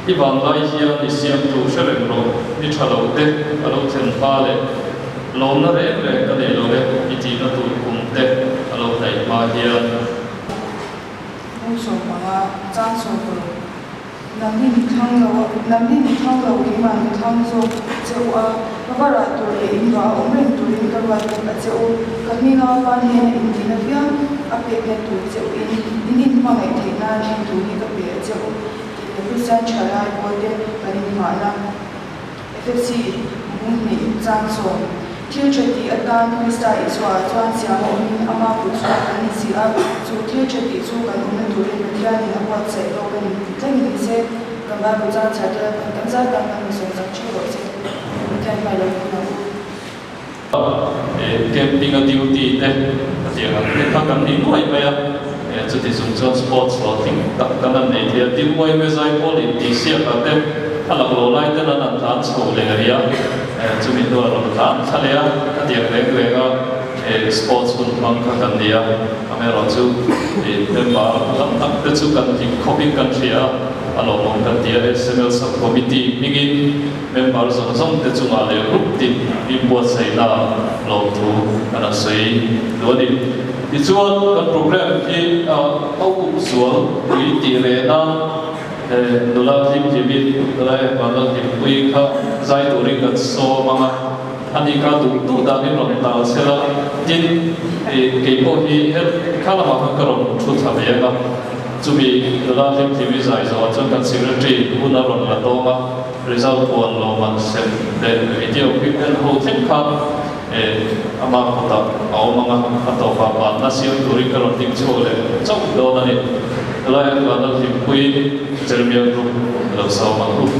Ivan lai hian ni siam tu sherem ro ni thalo te alo then pa le lom na re ka le lo le iti na tu kum te alo dai ma hian ông số mà trang số rồi nằm đi thang lâu cái mà thang số châu à các bạn là tuổi in và ông lên tuổi in các bạn là châu các mình là bạn hiện in thì nó biết áp lực lên tuổi châu in mà ngày thì na lên tuổi in các bạn châu thì cứ sang trở lại qua đây và đi mà là FFC muốn mình trang số thiếu chất thì ở đây người ta ý xóa toàn sáng ông mình ama bút xóa cái gì xí áp số thiếu chất thì số cái ông mình tuổi mình ra thì nó quạt sẽ lo cái cái mình sẽ cầm ba bút ra trả được cầm ra cầm mình sẽ tập trung vào sẽ cái bài đầu của nó camping a duty te tiang ne kha kan ni noi pa ya chu ti sung cho sports lo ting tak kan nei thia ti moi me zai pol in ti sia ka te alak lo lai te nan an than chho le ga ya chu mi do ro than thalea tiang le le ga sports kun mang kha kan dia ame ro chu member lam tak te chu kan ti copy kan thia alo mong kan dia SML sub committee mingin member zong te chunga le group tin import sai na lo thu kana sei do ni ti chuan kan program ki au sual ui ti le na dola tim jibi dola bala tim ui kha zai to ring kan so manga ani ka tu da ni ron ta sela tin ke po hi khala ma ka ron thu tha me ga chumi dola tim jibi zai zo chon kan secretary una ron la to ma result pon lo man sem de video clip and whole thing kha ama kota au manga ato pa pa na siam turi ka ron ting chole chok do na ni la ya ka na tim pui jeremia group lo sa ma group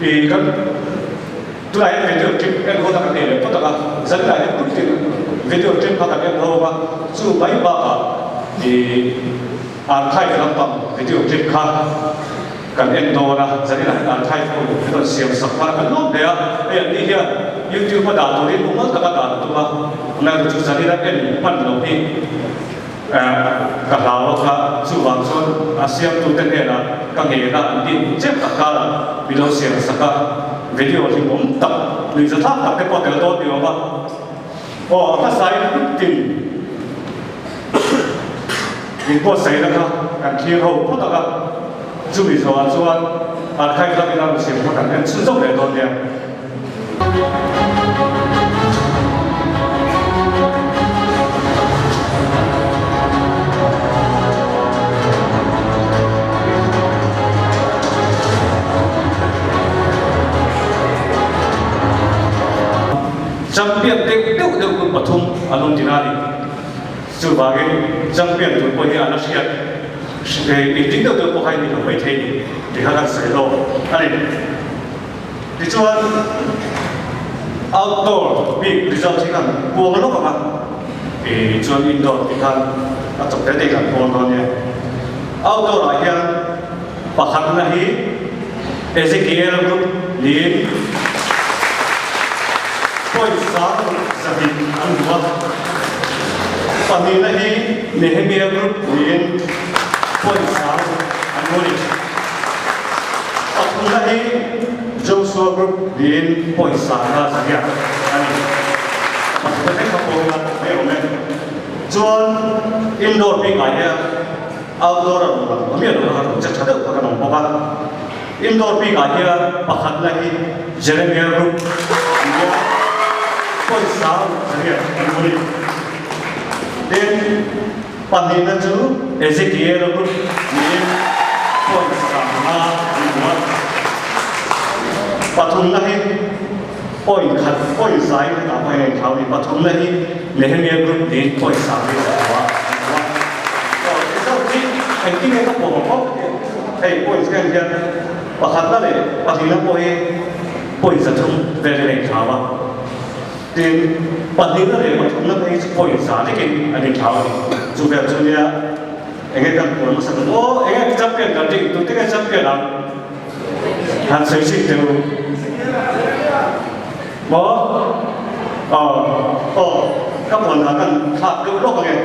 thì các tôi lại về trường trên cái hồ tạc để có tạc dẫn lại những bức tiền về trường trên các em hồ mà dù mấy ba cả thì ăn thay làm bằng về trường trên khác cần em đồ là dẫn lại ăn thay không được cái xiêm sập phá cái lốp đấy bây giờ đi here YouTube mà đào tôi đi cũng mất tất cả đào tôi mà hôm nay tôi dẫn lại em phân đầu đi cả lão cả chú hoàng xuân ASEAN tụi tên này là các nghề là đi chết tất cả là video xem tất cả video thì cũng tập mình sẽ thắp tập cái quan trọng tốt điều mà các sai tìm mình có sai đó cả khi hậu có tất cả chú bị sao xuân khai ra cái nào xem các em sử dụng để tốt đẹp champion te tu de ku pathum alun dinali chu bage champion tu ko hi ana sia e ting de ko hai ni ko mai thei ni de ha sai lo ani ti chuan outdoor big result thi kan ko lo ka e chuan indoor ti kan a chok te kan ko no ne outdoor a hian pakhat na hi Ezekiel group lin point sáng sabi ang dua pamilya hi Nehemiah group din point sáng ang muli pamilya hi Joshua group din point sáng na sabi ani masih tak kapal na meron John indoor ping ayah outdoor kami ada orang cakap cakap orang nampak indoor ping ayah pakat lagi Jeremiah group poi sao saria muri then panina chu Ezekiel group ni poi sama ni pathum nahi poi khat poi sai ta pai thau ni pathum nahi Nehemiah group ni poi sa ni wa so ni ai ki ka po ko ai poi sai dia pakhat na le pathina poi sa thum very very thawa tin pathina le pathum na pai poi sa ni kin ani thau ni chu ga chu nia enge kan po ma sa o enge champion kan ti tu ti ka champion ang han sai si tu bo các bạn là cần phạt cứu lúc này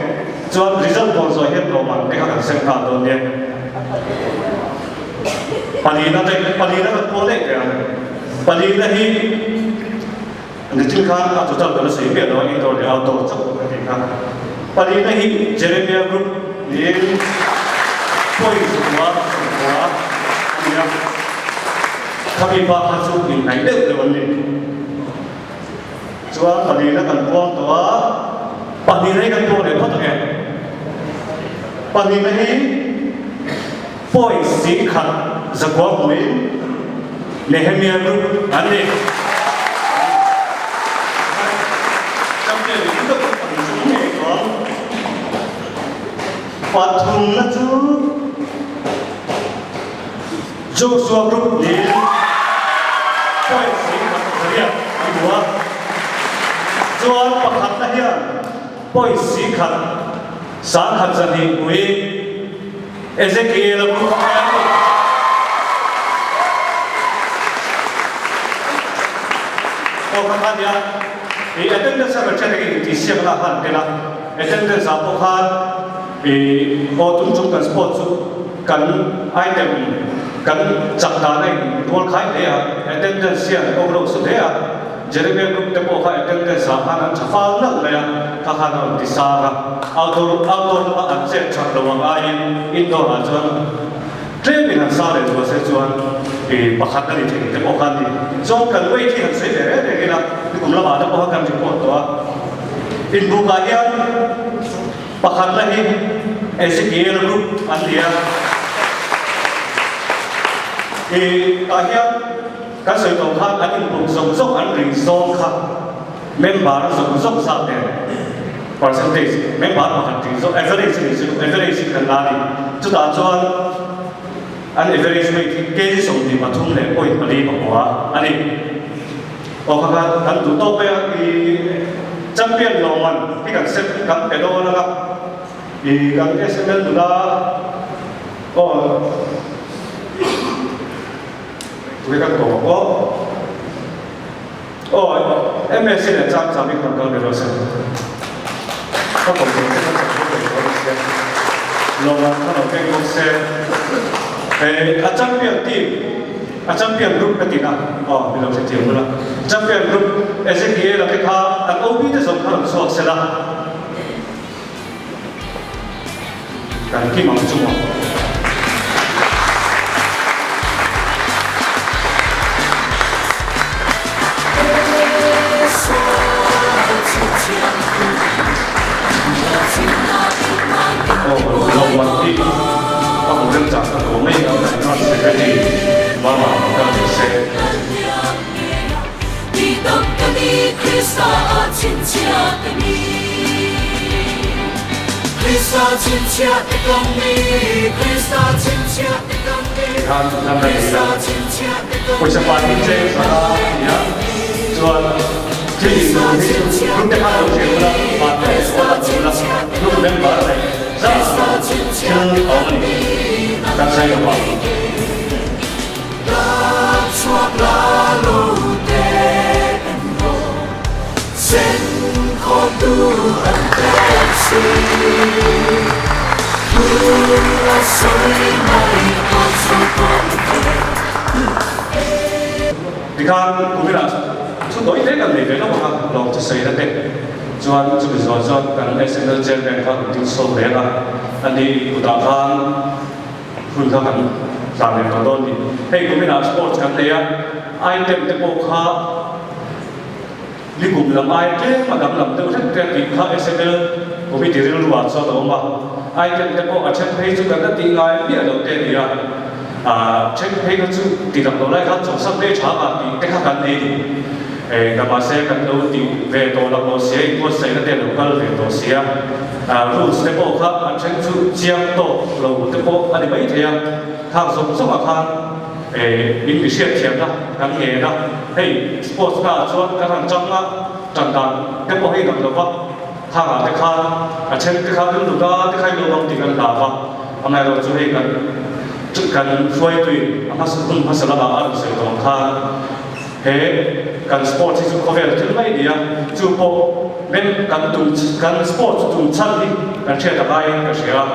cho result còn rồi hết rồi mà cái hàng sinh phạt rồi nhé pani nó còn cố định kìa pani là hi người chính khán là chúng ta cần sử dụng nó in rồi để auto trong cái gì khác pani là hi Jeremiah group liền quay quá nhé kami bahas ini naik dek dengan ini. Cuma pani nak kan buang tua, pani ni kan buang lepas tu kan. Pani ni poi singkat sebuah poin Nehemiah group ane. Sampai itu pani sungai tuan, patung nak tu Joshua group ni. Poi singkat seria dua. Jual pakhat na hiyan, poi sikhat, sakhat sa hingwi, Ezekiel ang kukayari. O kakanya, i-attendance sa kachanagin itisiyang lahat kila, attendance sa pukhan, o tungtong kan sports, kan item, kan chaktanay, tuwal kahit niya, attendance siya, overall sa niya, Jeremiah group tempo ka attendance sa kanan chafal na kaya kakana disara outdoor na anset sa lawang ayin indoor ajon training ang sale to sa juan pakhat na ni tempo kan ni so kan wait hi sa de kina kumla bada ko kan report to in bukayan pakhat na hi Ezekiel group andiya ahian các sự tổng hợp anh cũng dùng dốc anh rình song khắp member dùng dốc sao để percentage member mà hành trình dốc average cần là đi chúng ta cho anh average mấy cái gì dùng thì mà thung lệ ôi mà đi bằng quá anh đi các anh tụi tôi bây giờ thì champion lòng mình cái cần xếp cần cái đó là thì cần cái xếp lên tụi ta 우리가 보고 MS는 잠잠이 건강해져서 champion group ketina bilang setiap bulan champion group Ezekiel kita dan OB itu sekarang suatu selah kan kita semua lòng quan tim các bộ dân trạng của mình ở đây nó sẽ cái gì và mà ta sẽ đi đông cái đi Christa chín chia cái đi Christa chín chia cái công đi Christa chín chia cái công đi tham Christa chín chia cái công đi bây giờ bạn đi chơi sao nhá rồi thì lúc đấy hai đầu tiên là bạn phải có là lúc đấy bạn phải ra chân ông đang say ở ngoài thì kan cũng là chúng tôi thấy cần để nó mà lòng cho xây ra đấy Juan chúng mình rồi cần external gel bank các tiêu số đấy là anh đi cụ đạo khang phun thang hẳn giảm đến đó đi hay cũng là sport cần đấy item để bộ khá đi cùng làm ai thế mà làm đâu hết cái tiếng khác SML của bị tiền lưu vào sau đó mà ai cái bộ ở trên page chúng ta tiếng ai biết đầu tiên thì trên page cái chú thì làm đầu lại các chỗ sắp đây trả mà thì cái khác cái này thì các bạn sẽ cần đầu thì về tổ làm đồ xe có sẽ là tiền local về tổ xe rules cái bộ khác ở trên chú chiang tổ lâu cái bộ anh mấy thế hàng sống sống ở hàng mình bị siết chém đó cái nghề đó hey sports cả cho các thằng trong á chẳng hạn cái bộ hay làm được không hàng ở cái khác ở trên cái khác cái lúc đó cái khai lâu thì cần làm không hôm nay rồi chú hay cần chụp cần phơi tùy mà sẽ là ở sự đồng khác thế cần sports thì chú có vẻ thứ mấy đi chú bộ bên cần sports chú chân đi cần chơi tập ai cái gì à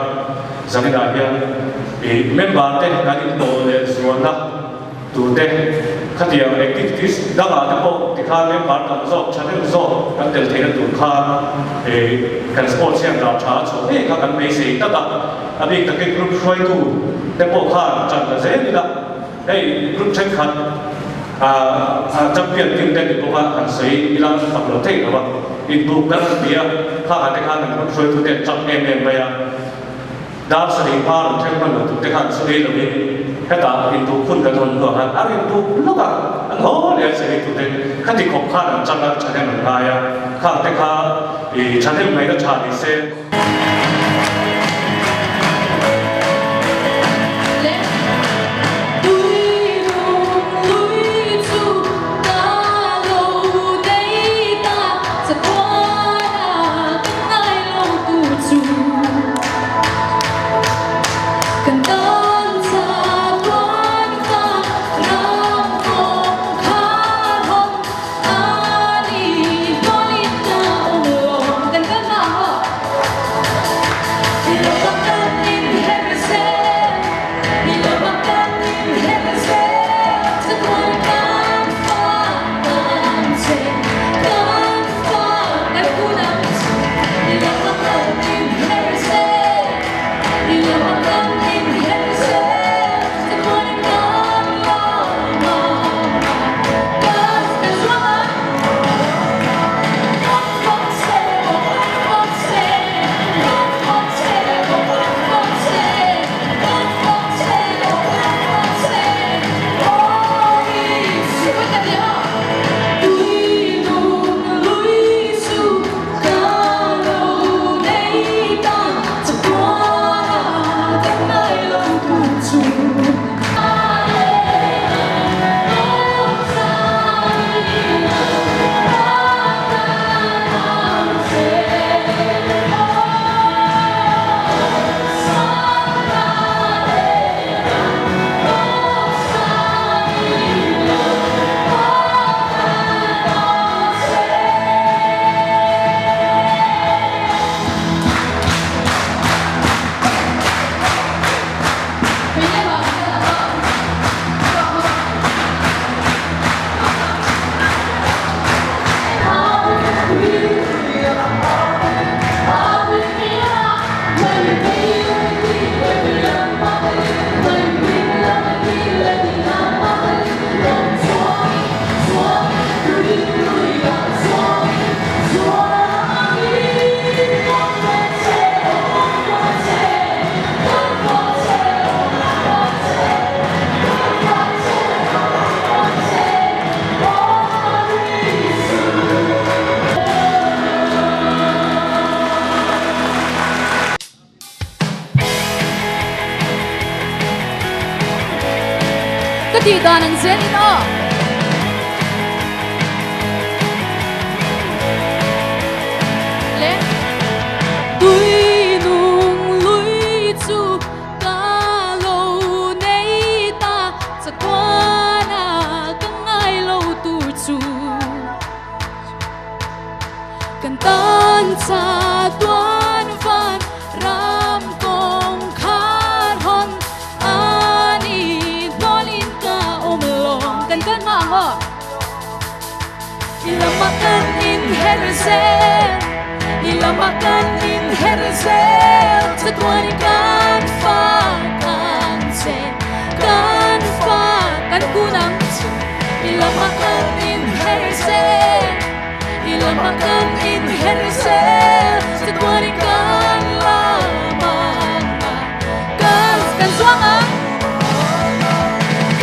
rằng cái đại hiện vì member tên cái đi tổ để xuống đó tụ tế khát điều activities đó là cái bộ thì khai member cần dọc chân lên dọc cần tiền thế là tụ khai thì cần sports xem đào trả chỗ hey các cần basic đó là bây cái group phơi tụ cái bộ khai chẳng là dễ đi đó hey group check khai trong việc kinh tế của các bạn sẽ là tập luyện thể là vậy input các bia các bạn thấy các bạn phơi tụ tiền trong em bây giờ đã sử dụng bao nhiêu thành phần của các bạn sử dụng được hết cả input khuôn cái thôn của bạn input lúc nào anh hỗ để sử dụng được các thì không khác làm trong đó cho nên mình hay khác thì khác thì cho nên mấy cái trả đi xem Thì đoàn anh diễn đó lên tuy nung lui chu ta lâu nay ta sẽ qua na cái ngày lâu tu chu cần tan xa tuan van ram kong khan hon ani dolin kan mango ilamakan in herzel sa tuani kan fa kan kunang ilamakan in herzel ilamakan in Herzl sa tuwanikan lamang kan suanga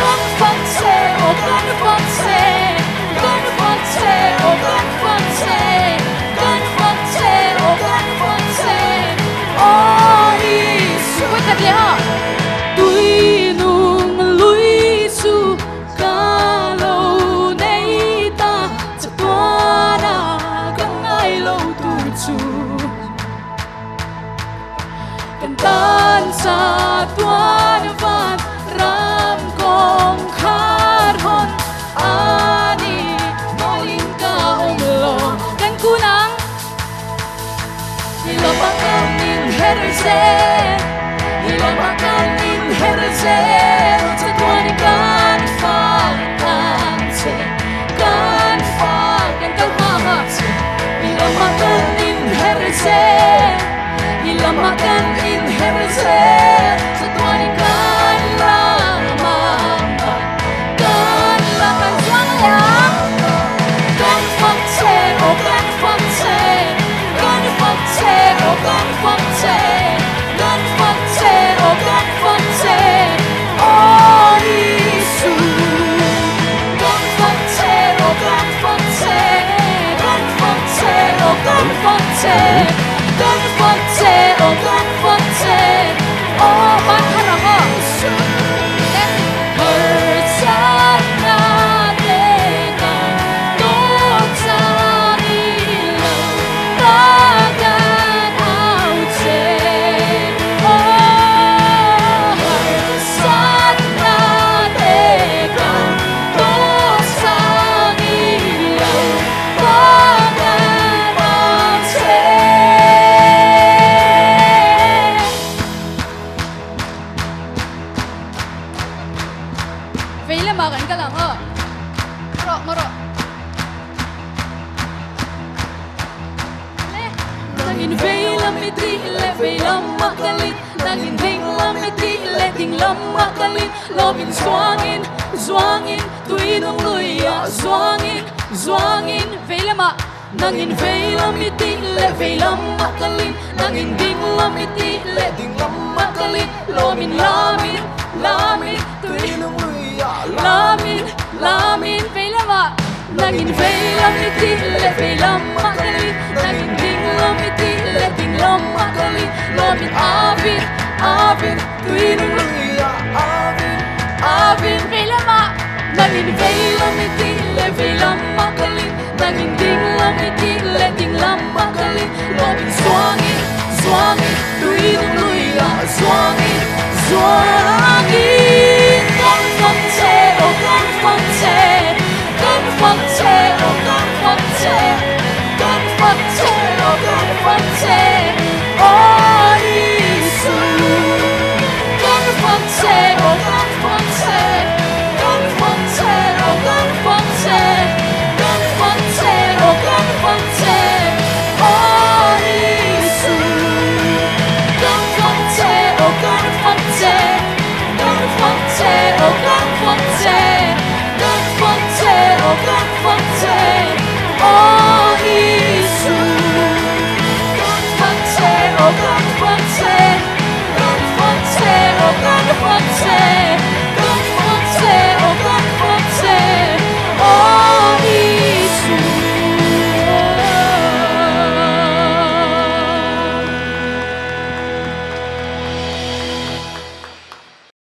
kan fakse o kan fakse kan fakse o kan fakse kan fakse o kan fakse o Isu quên thật lẽ hả tuy nung lui su ca lâu nay ta sa tua na kan ai lâu tu chu kan tan sa tuan van ram kong khar hon ani nolin ka omlo kan kunang ilamakan in Herzl ilamakan in Herzl sa tuwanikan fakante kan kalmamat ilamakan in Herzl ilamakan in Herzl sa tuwanikan lamang kan lakan suangaya kan fakse o kan fakse kan fakse o kan fakse kan fakse o kan fakse o Isu kan fakse o kan fakse kan fakse o kan fakse kan fakse o kan fakse o ban harang o Herzl na teka totsang ilaw tagan autse o Herzl na teka totsang ilaw tagan autse Veilam makan ka lang oh Moro Nangin veilam itile veilam makalit Nangin dinglam itile dinglam makalit Lomin zwangin tuinong luya zwangin veilama Nangin veilam itile veilam makalit Nangin dinglam itile dinglam makalit Lomin lamin tuinong luya lamin veilama Nangin veilam itile veilam makalit Nangin dinglam itile dinglam makalit Lomin avin tuinong luya avin veilama Nangin veilam itile veilam makalit Nangin dinglam itile dinglam makalit Lomin zwangin tuinong luya zwangin kan fakse o kan fakse kan fakse o kan fakse kan fakse o kan fakse o Isu kan fakse o kan fakse kan fakse o kan fakse kan fakse o kan fakse o Isu kan fakse o kan fakse kan fakse o kan fakse kan fakse o kan fakse o Isu kan fakse o kan